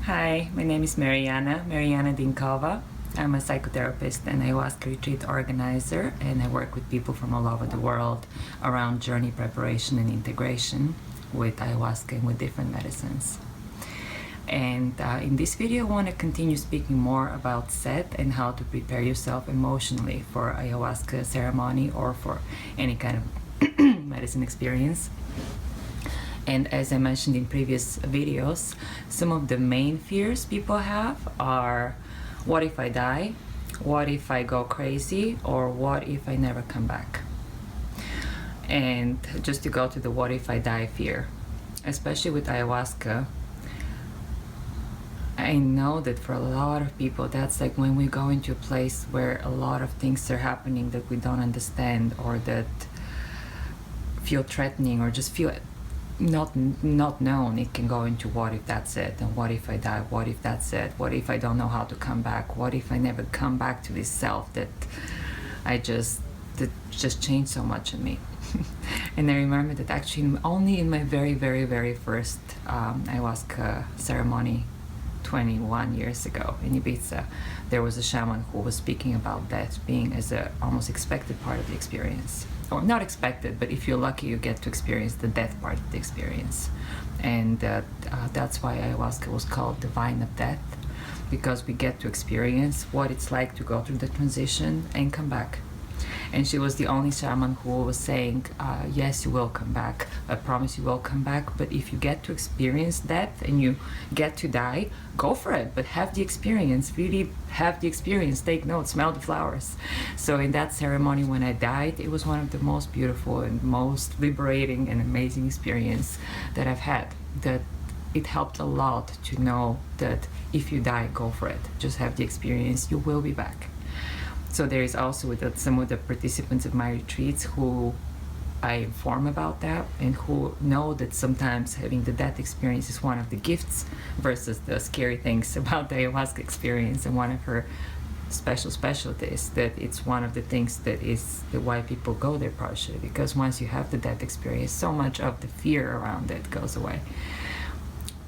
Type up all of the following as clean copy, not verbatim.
Hi, my name is Merian Dinkova. I'm a psychotherapist and ayahuasca retreat organizer, and I work with people from all over the world around journey preparation and integration with ayahuasca and with different medicines. And in this video, I want to continue speaking more about set and how to prepare yourself emotionally for ayahuasca ceremony or for any kind of medicine experience. And as I mentioned in previous videos, some of the main fears people have are, what if I die? What if I go crazy? Or what if I never come back? And just to go to the what if I die fear, especially with ayahuasca, I know that for a lot of people, that's like when we go into a place where a lot of things are happening that we don't understand or that feel threatening or just feel not known. It can go into what if that's it, and what if I die, what if that's it, what if I don't know how to come back, what if I never come back to this self that just changed so much in me. And I remember that actually only in my very first ayahuasca ceremony 21 years ago in Ibiza, there was a shaman who was speaking about death being as a almost expected part of the experience. Or not expected, but if you're lucky, you get to experience the death part of the experience. And that's why ayahuasca was called the Vine of Death, because we get to experience what it's like to go through the transition and come back. And she was the only shaman who was saying, yes, you will come back. I promise you will come back. But if you get to experience death and you get to die, go for it. But have the experience, really have the experience. Take notes, smell the flowers. So in that ceremony when I died, it was one of the most beautiful and most liberating and amazing experience that I've had. That it helped a lot to know that if you die, go for it. Just have the experience, you will be back. So there is also some of the participants of my retreats who I inform about that and who know that sometimes having the death experience is one of the gifts versus the scary things about the ayahuasca experience. And one of her specialties that it's one of the things that is why people go there partially, because once you have the death experience, so much of the fear around it goes away.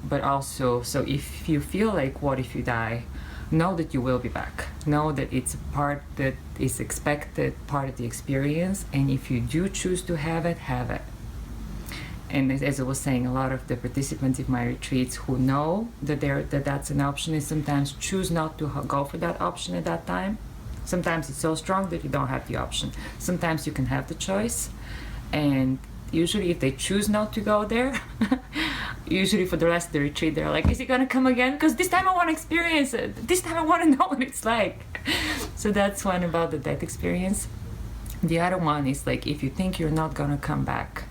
But also, so if you feel like what if you die, know that you will be back. Know that it's a part that is expected, part of the experience, and if you do choose to have it, have it. And as I was saying, a lot of the participants in my retreats who know that that's an option and sometimes choose not to go for that option at that time. Sometimes it's so strong that you don't have the option. Sometimes you can have the choice, and usually if they choose not to go there, usually for the rest of the retreat, they're like, is it gonna come again? Because this time I want to experience it. This time I want to know what it's like. So that's one about the death experience. The other one is like, if you think you're not gonna come back,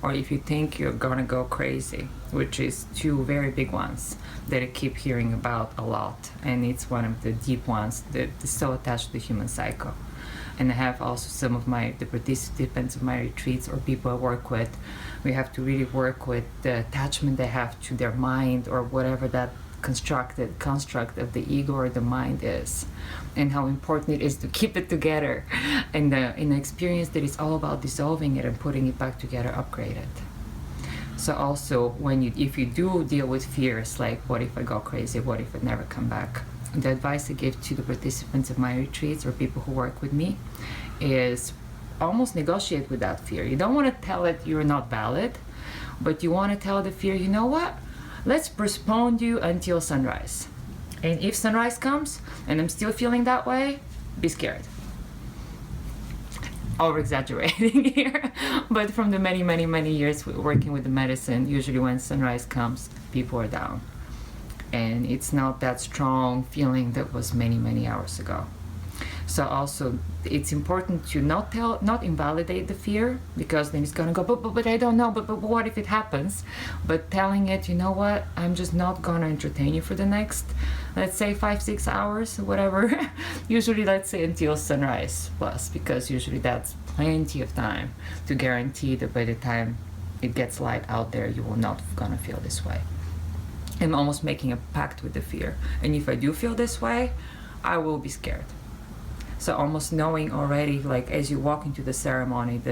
or if you think you're gonna go crazy, which is two very big ones that I keep hearing about a lot. And it's one of the deep ones that is so attached to the human cycle. And I have also some of the participants of my retreats or people I work with, we have to really work with the attachment they have to their mind or whatever that construct of the ego or the mind is, and how important it is to keep it together, and in an experience that is all about dissolving it and putting it back together, upgrade it. So also if you do deal with fears like what if I go crazy, what if I never come back, the advice I give to the participants of my retreats or people who work with me is almost negotiate with that fear. You don't want to tell it you're not valid, but you want to tell the fear, you know what? Let's postpone you until sunrise. And if sunrise comes and I'm still feeling that way, be scared. Over-exaggerating here, but from the many years working with the medicine, usually when sunrise comes, people are down. And it's not that strong feeling that was many hours ago. So also, it's important to not invalidate the fear, because then it's gonna go, but I don't know, but what if it happens? But telling it, you know what, I'm just not gonna entertain you for the next, let's say 5-6 hours, whatever. Usually, let's say until sunrise plus, because usually that's plenty of time to guarantee that by the time it gets light out there, you will not gonna feel this way. I'm almost making a pact with the fear. And if I do feel this way, I will be scared. So almost knowing already, like as you walk into the ceremony,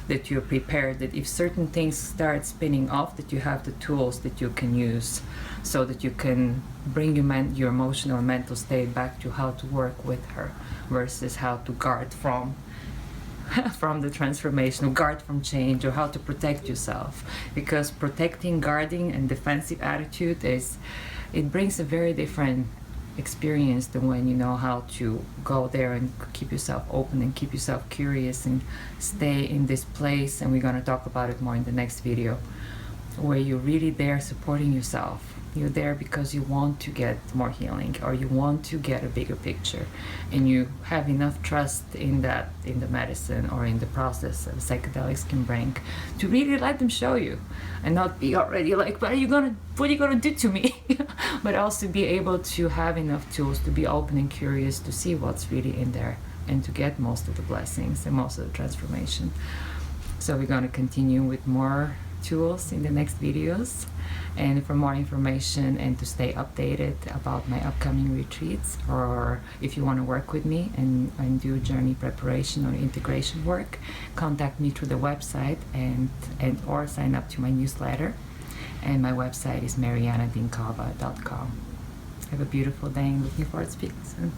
that you're prepared, that if certain things start spinning off, that you have the tools that you can use, so that you can bring your emotional and mental state back to how to work with her, versus how to guard from from the transformation, or guard from change, or how to protect yourself. Because protecting, guarding, and defensive attitude it brings a very different experience than when you know how to go there and keep yourself open and keep yourself curious and stay in this place. And we're going to talk about it more in the next video, where you're really there supporting yourself. You're there because you want to get more healing, or you want to get a bigger picture, and you have enough trust in that, in the medicine or in the process that psychedelics can bring, to really let them show you, and not be already like, what are you gonna do to me? But also be able to have enough tools to be open and curious, to see what's really in there, and to get most of the blessings and most of the transformation. So we're going to continue with more tools in the next videos. And for more information and to stay updated about my upcoming retreats, or if you want to work with me and do journey preparation or integration work, contact me through the website and or sign up to my newsletter. And my website is meriandinkova.com. Have a beautiful day, and looking forward to speaking soon.